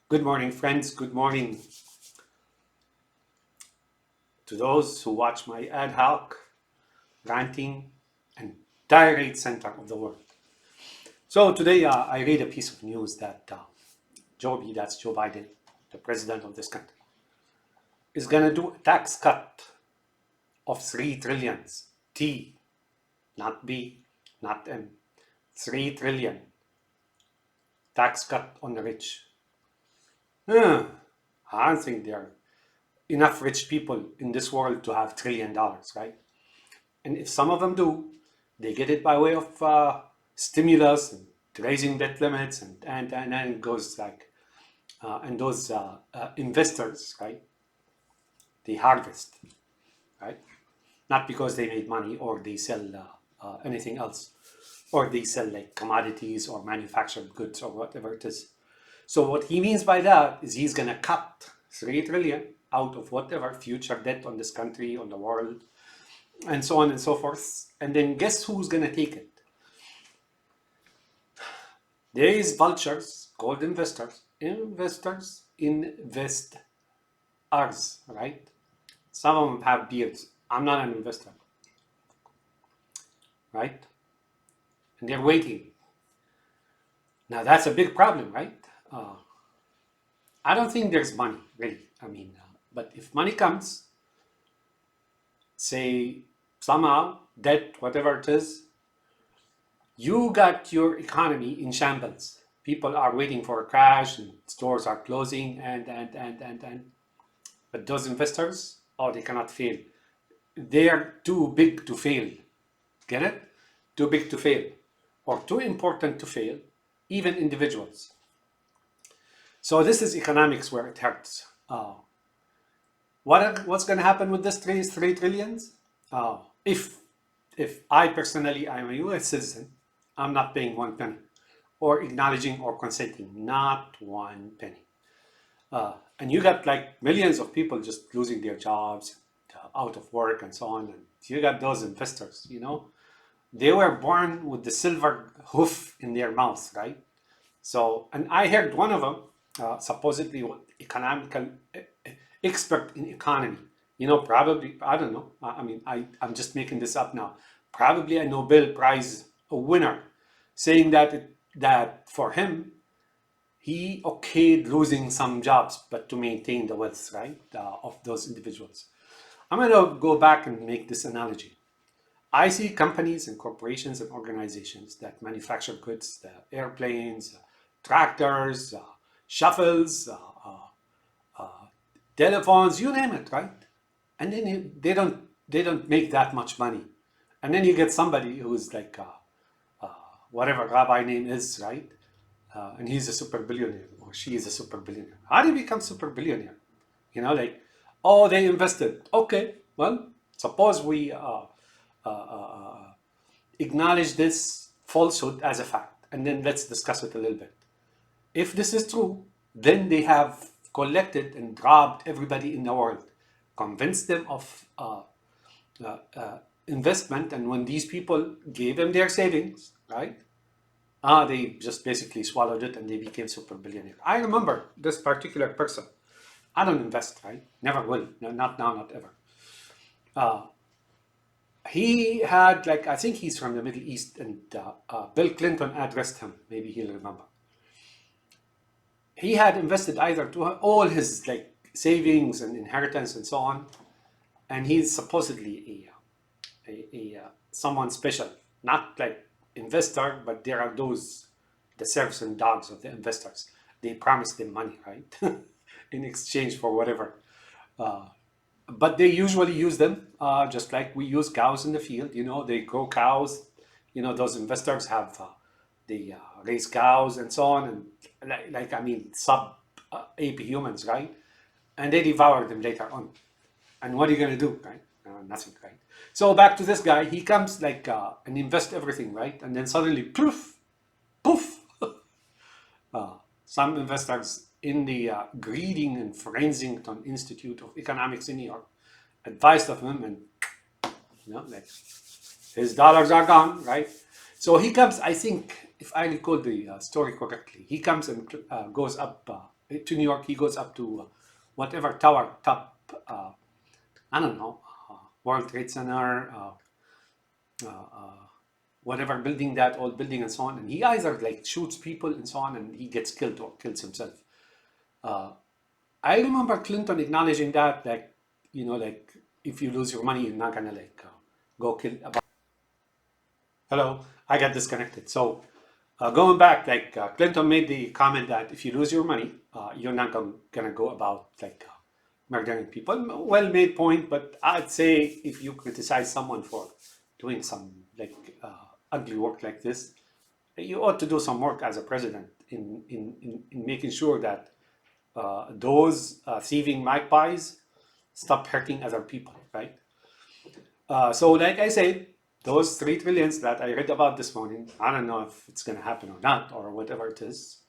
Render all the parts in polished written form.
Good morning, friends. Good morning to those who watch my ad hoc, ranting, and tirade center of the world. So today I read a piece of news that that's Joe Biden, the president of this country, is going to do a tax cut of 3 trillions. T, not B, not M. 3 trillion tax cut on the rich. I don't think there are enough rich people in this world to have $1 trillion, right? And if some of them do, they get it by way of stimulus and raising debt limits, and it goes like, and those investors, right? They harvest, right? Not because they made money or they sell anything else, or they sell like commodities or manufactured goods or whatever it is. So what he means by that is he's going to cut 3 trillion out of whatever future debt on this country, on the world, and so on and so forth. And then guess who's going to take it? There is vultures called investors. Investors invest ours, right? Some of them have beards. I'm not an investor, right? And they're waiting. Now that's a big problem, right? I don't think there's money, really. But if money comes, say somehow, debt, whatever it is, you got your economy in shambles. People are waiting for a crash and stores are closing and. But those investors, oh, they cannot fail. They are too big to fail. Get it? Too big to fail or too important to fail, even individuals. So this is economics where it hurts. What's going to happen with this 3 trillions? If I personally I'm a US citizen, I'm not paying 1 penny or acknowledging or consenting, not 1 penny. And you got like millions of people just losing their jobs, out of work and so on. And you got those investors, they were born with the silver hoof in their mouth, right? So, and I heard one of them, supposedly economical expert in economy, probably, I don't know. I'm just making this up now. Probably a Nobel Prize winner saying that for him, he okayed losing some jobs, but to maintain the wealth, right, of those individuals. I'm going to go back and make this analogy. I see companies and corporations and organizations that manufacture goods, airplanes, tractors, shuttles, telephones, you name it, right? And then they don't make that much money. And then you get somebody who's like whatever rabbi name is, right? And he's a super billionaire or she is a super billionaire. How do you become super billionaire? Oh, they invested. Okay, well, suppose we acknowledge this falsehood as a fact, and then let's discuss it a little bit. If this is true, then they have collected and robbed everybody in the world, convinced them of investment, and when these people gave them their savings, right? They just basically swallowed it and they became super billionaire. I remember this particular person. I don't invest, right? Never will. No, not now, not ever. He had, like, I think he's from the Middle East, and Bill Clinton addressed him. Maybe he'll remember. He had invested either to all his like savings and inheritance and so on, and he's supposedly a someone special, not like investor, but there are the serfs and dogs of the investors. They promise them money, right, in exchange for whatever. But they usually use them just like we use cows in the field. They grow cows. Those investors have they raise cows and so on, and sub ape humans, right? And they devour them later on. And what are you going to do, right? Nothing, right? So back to this guy, he comes like and invest everything, right? And then suddenly, poof, poof. Some investors in the Greeding and Frensington Institute of Economics in New York advised of him, and like his dollars are gone, right? So he comes, I think, if I recall the story correctly, he comes and goes up to New York, he goes up to whatever tower, top, I don't know, World Trade Center, whatever building, that old building and so on. And he either like shoots people and so on, and he gets killed or kills himself. I remember Clinton acknowledging that, like, like if you lose your money, you're not gonna like go kill. Hello, I got disconnected. So going back, like Clinton made the comment that if you lose your money, you're not gonna go about like murdering people. Well made point, but I'd say if you criticize someone for doing some like ugly work like this, you ought to do some work as a president in making sure that those thieving magpies stop hurting other people, right? So like I said, those 3 trillions that I read about this morning, I don't know if it's going to happen or not, or whatever it is.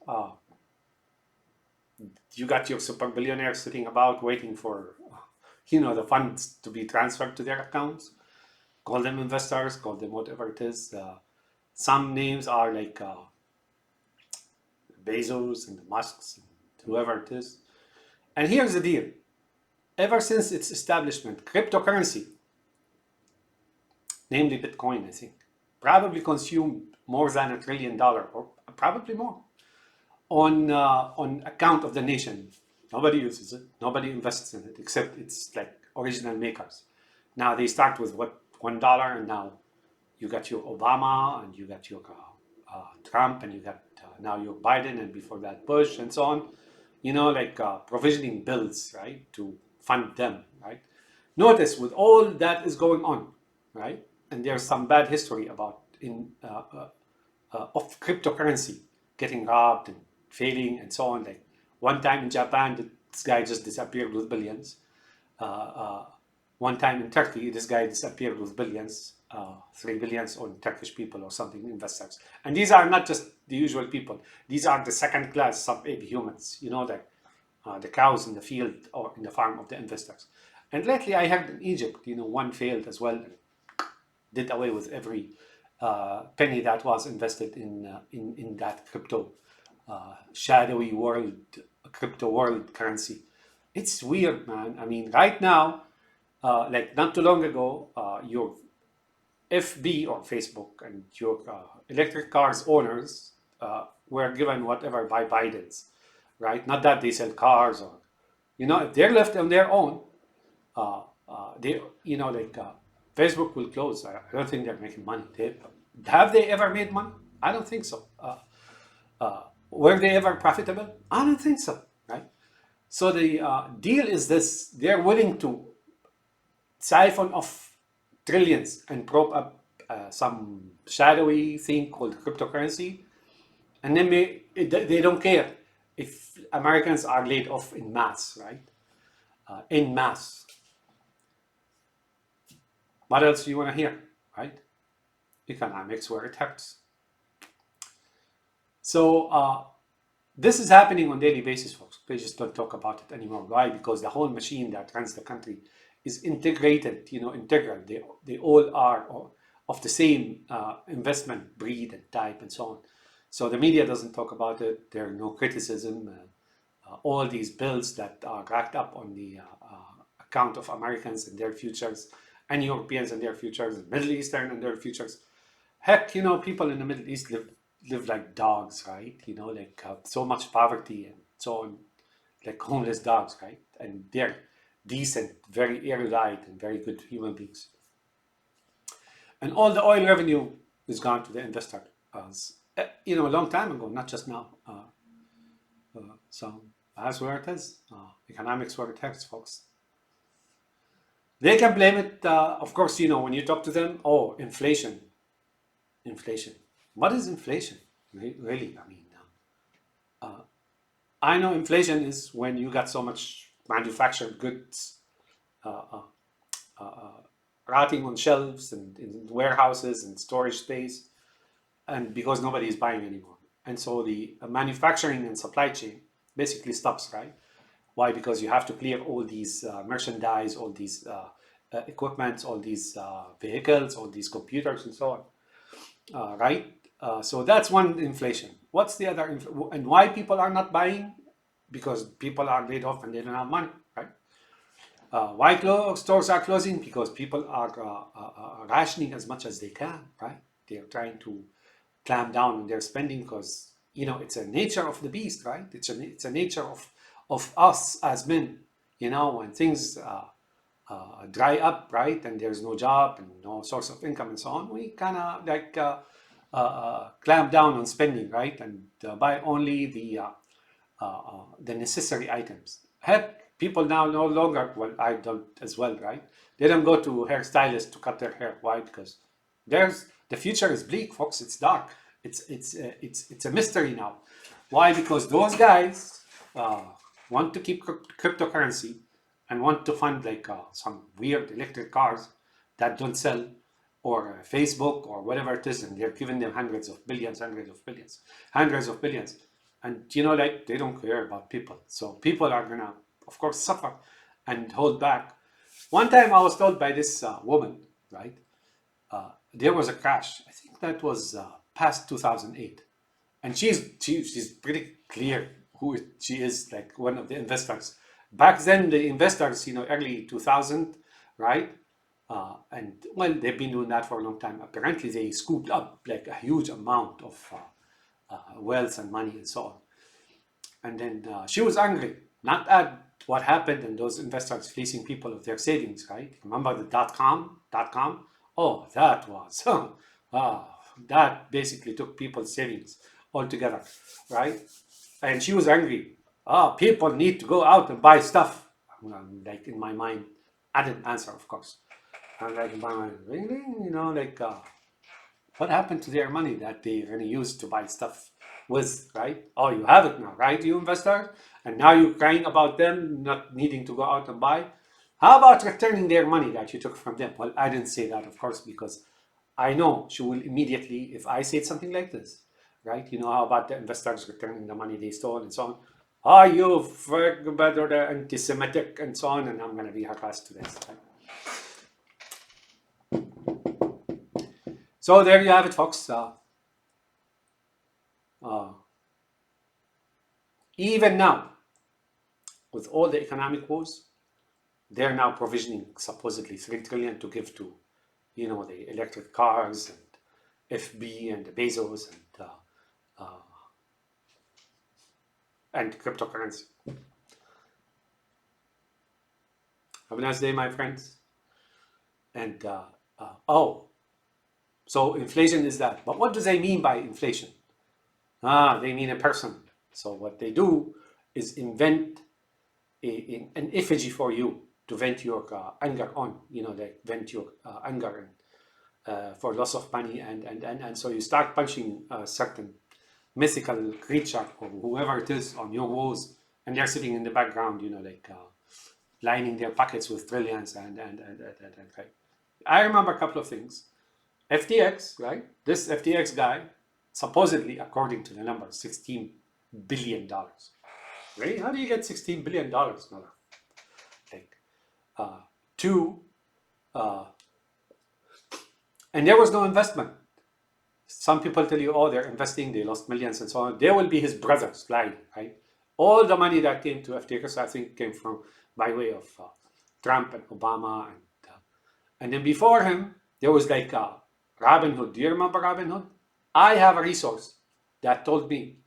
You got your super billionaires sitting about waiting for, the funds to be transferred to their accounts. Call them investors, call them whatever it is. Some names are like Bezos and the Musks and whoever it is. And here's the deal. Ever since its establishment, cryptocurrency, namely Bitcoin, I think, probably consumed more than $1 trillion, or probably more, on account of the nation. Nobody uses it. Nobody invests in it except its like original makers. Now they start with what, $1, and now you got your Obama, and you got your Trump, and you got now your Biden, and before that Bush, and so on. Like provisioning bills, right, to fund them, right? Notice with all that is going on, right, and there's some bad history about of cryptocurrency getting robbed and failing and so on. Like one time in Japan, this guy just disappeared with billions. One time in Turkey, this guy disappeared with billions, 3 billions on Turkish people or something, investors. And these are not just the usual people. These are the second class sub-ape humans, the cows in the field or in the farm of the investors. And lately I heard in Egypt, one failed as well, did away with every penny that was invested in that crypto shadowy world, crypto world currency. It's weird, man. I mean, right now, like not too long ago, your FB or Facebook and your electric cars owners were given whatever by Biden's, right? Not that they sell cars or, if they're left on their own, they, like Facebook will close. I don't think they're making money. Have they ever made money? I don't think so. Were they ever profitable? I don't think so, right? So the deal is this: they're willing to siphon off trillions and prop up some shadowy thing called cryptocurrency, and then they don't care if Americans are laid off in mass, right? In mass. What else do you want to hear, right? Economics where it hurts. So this is happening on a daily basis, folks. They just don't talk about it anymore. Why? Because the whole machine that runs the country is integrated, integral. They all are of the same investment breed and type and so on. So the media doesn't talk about it. There are no criticism. All these bills that are racked up on the account of Americans and their futures, and Europeans and their futures, and Middle Eastern and their futures. Heck, people in the Middle East live like dogs, right? Like so much poverty and so on, like homeless dogs, right? And they're decent, very erudite, and very good human beings. And all the oil revenue is gone to the investor, a long time ago, not just now. So that's where it is. Economics where it hurts, folks. They can blame it, of course, when you talk to them, oh, inflation. Inflation. What is inflation? Really? I mean, I know inflation is when you got so much manufactured goods rotting on shelves and in warehouses and storage space, and because nobody is buying anymore. And so the manufacturing and supply chain basically stops, right? Why? Because you have to clear all these merchandise, all these equipment, all these vehicles, all these computers, and so on, right? So that's one inflation. What's the other? And why people are not buying? because people are laid off and they don't have money, right? Why stores are closing? Because people are rationing as much as they can, right? They are trying to clamp down on their spending because it's a nature of the beast, right? It's a nature of us as men. When things dry up, right, and there's no job and no source of income and so on, we kind of like clamp down on spending, right, and buy only the necessary items. Heck, people now no longer, well, I don't as well, right? They don't go to hairstylists to cut their hair. Why? Because the future is bleak, folks. It's dark. It's a mystery now. Why? Because those guys want to keep cryptocurrency and want to fund like some weird electric cars that don't sell, or Facebook or whatever it is, and they're giving them hundreds of billions, hundreds of billions. And like they don't care about people. So people are gonna, of course, suffer and hold back. One time I was told by this woman, right? There was a crash. I think that was past 2008, and she's pretty clear who she is, like one of the investors. Back then, the investors, early 2000, right? And well, they've been doing that for a long time. Apparently, they scooped up like a huge amount of wealth and money and so on. And then she was angry, not at what happened and those investors fleecing people of their savings, right? Remember the dot-com? Oh, that was, that basically took people's savings altogether, right? And she was angry. People need to go out and buy stuff. Like in my mind, I didn't answer, of course. I'm like in my mind, really? What happened to their money that they're going to use to buy stuff with, right? Oh, you have it now, right, you investor? And now you're crying about them not needing to go out and buy. How about returning their money that you took from them? Well, I didn't say that, of course, because I know she will immediately, if I said something like this, right? How about the investors returning the money they stole and so on? Oh, you better anti-Semitic and so on, and I'm going to be harassed to this. Right? So there you have it, folks. Even now, with all the economic woes, they're now provisioning supposedly 3 trillion to give to, the electric cars and FB and the Bezos and cryptocurrency. Have a nice day, my friends. And so inflation is that. But what do they mean by inflation? They mean a person. So what they do is invent an effigy for you to vent your anger on. They vent your anger for loss of money, and so you start punching a certain mythical creature or whoever it is on your walls, and they're sitting in the background, lining their pockets with trillions and right. I remember a couple of things. FTX, right? This FTX guy, supposedly, according to the numbers, $16 billion. Right? How do you get $16 billion, mother? And there was no investment. Some people tell you, oh, they're investing, they lost millions and so on. There will be his brothers lying, right? All the money that came to FTX, I think, came from by way of Trump and Obama, and then before him, there was like Robinhood. Do you remember Robinhood? I have a resource that told me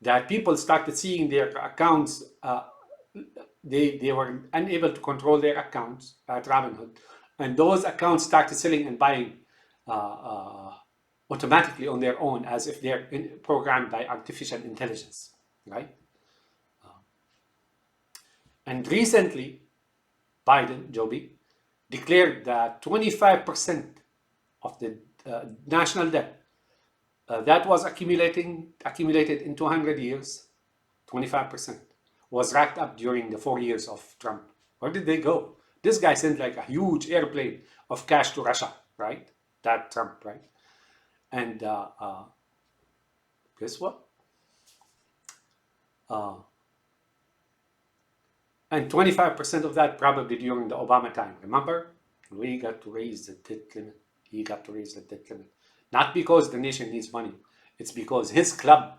that people started seeing their accounts. They were unable to control their accounts at Robinhood, and those accounts started selling and buying automatically on their own, as if they're programmed by artificial intelligence, right? And recently, Biden, Joby, declared that 25% of the national debt that was accumulated in 200 years, 25%, was racked up during the 4 years of Trump. Where did they go? This guy sent like a huge airplane of cash to Russia, right? That Trump, right? And guess what? And 25% of that probably during the Obama time. Remember? We got to raise the debt limit. He got to raise the debt limit. Not because the nation needs money. It's because his club,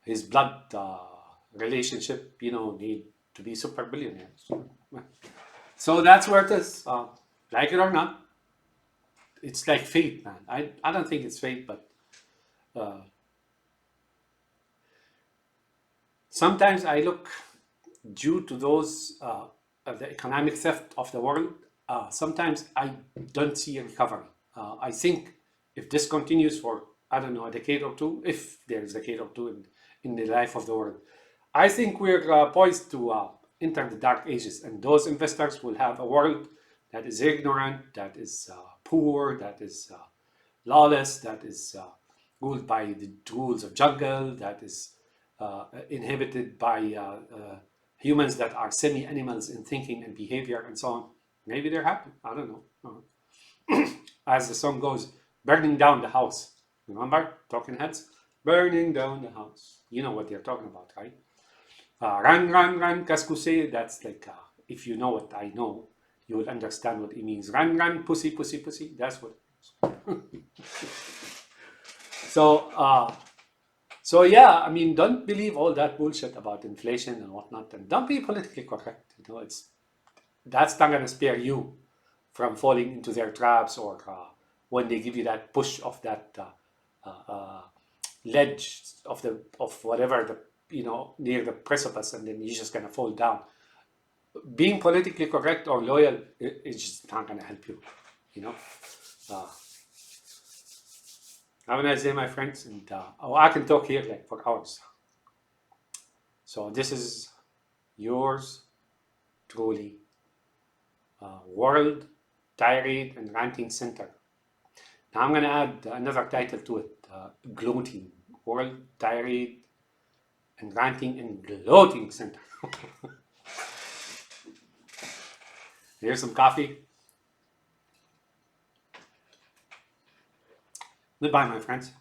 his blood relationship, need to be super billionaires. So that's where it is. Like it or not, it's like fate, man. I don't think it's fate, but uh, sometimes I look due to those the economic theft of the world. Sometimes I don't see a recovery. I think if this continues for, I don't know, a decade or two, if there is a decade or two in the life of the world, I think we're poised to enter the dark ages, and those investors will have a world that is ignorant, that is poor, that is lawless, that is ruled by the rules of jungle, that is inhabited by humans that are semi-animals in thinking and behavior and so on. Maybe they're happy. I don't know. As the song goes, burning down the house. Remember, Talking Heads? Burning down the house. You know what they're talking about, right? Run, kaskuse. That's like, if you know what I know, you will understand what it means. Run, pussy, pussy, pussy. That's what it is. So yeah, I mean, don't believe all that bullshit about inflation and whatnot, and don't be politically correct. That's not gonna spare you from falling into their traps, or when they give you that push of that ledge of whatever near the precipice, and then you're just gonna fall down. Being politically correct or loyal is just not gonna help you. You know. Uh, have a nice day, my friends, and I can talk here like for hours. So this is yours truly, World Tirade and Ranting Center. Now I'm going to add another title to it, Gloating. World Tirade and Ranting and Gloating Center. Here's some coffee. Goodbye, my friends.